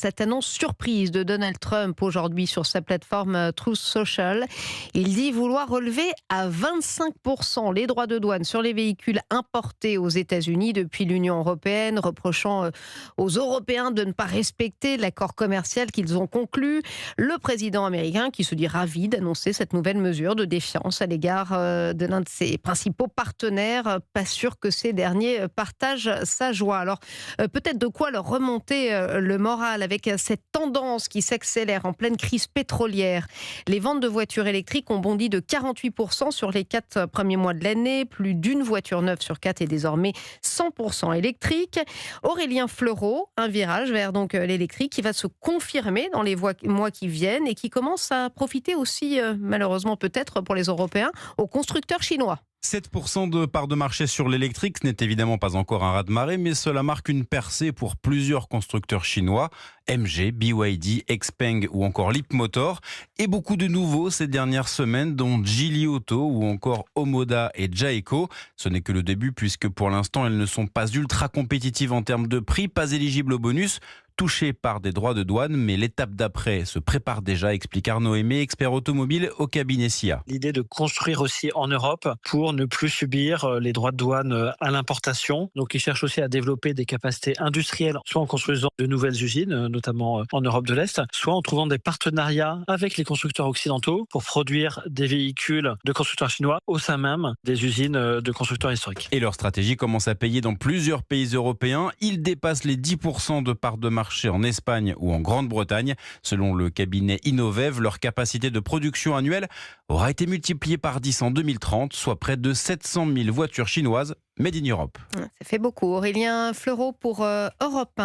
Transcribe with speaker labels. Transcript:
Speaker 1: cette annonce surprise de Donald Trump aujourd'hui sur sa plateforme Truth Social. Il dit vouloir relever à 25% les droits de douane sur les véhicules importés aux États-Unis depuis l'Union européenne, reprochant aux Européens de ne pas respecter l'accord commercial qu'ils ont conclu. Le président américain qui se dit ravi d'annoncer cette nouvelle mesure de défiance à l'égard de l'un de ses principaux partenaires. Pas sûr que ces derniers partagent sa joie. Alors peut-être de quoi leur remonter le moral avec cette tendance qui s'accélère en pleine crise pétrolière. Les ventes de voitures électriques ont bondi de 48% sur les 4 premiers mois de l'année. Plus d'une voiture neuve sur 4 est désormais 100% électrique. Aurélien Fleureau, un virage vers donc l'électrique qui va se confirmer dans les mois qui viennent et qui commence à profiter aussi, malheureusement peut-être pour les Européens, aux constructeurs chinois.
Speaker 2: 7% de part de marché sur l'électrique, ce n'est évidemment pas encore un raz-de-marée, mais cela marque une percée pour plusieurs constructeurs chinois, MG, BYD, Xpeng ou encore Leapmotor, et beaucoup de nouveaux ces dernières semaines, dont Geely Auto ou encore Omoda et Jayco. Ce n'est que le début puisque pour l'instant elles ne sont pas ultra compétitives en termes de prix, pas éligibles au bonus, touchées par des droits de douane, mais l'étape d'après se prépare déjà, explique Arnaud Aimé, expert automobile au cabinet SIA.
Speaker 3: L'idée de construire aussi en Europe pour ne plus subir les droits de douane à l'importation. Donc ils cherchent aussi à développer des capacités industrielles, soit en construisant de nouvelles usines, notamment en Europe de l'Est, soit en trouvant des partenariats avec les constructeurs occidentaux pour produire des véhicules de constructeurs chinois au sein même des usines de constructeurs historiques.
Speaker 2: Et leur stratégie commence à payer dans plusieurs pays européens. Ils dépassent les 10% de part de marché en Espagne ou en Grande-Bretagne. Selon le cabinet Innovev, leur capacité de production annuelle aura été multipliée par 10 en 2030, soit près de 700 000 voitures chinoises made in Europe.
Speaker 1: Ça fait beaucoup. Aurélien Fleureau pour Europe 1.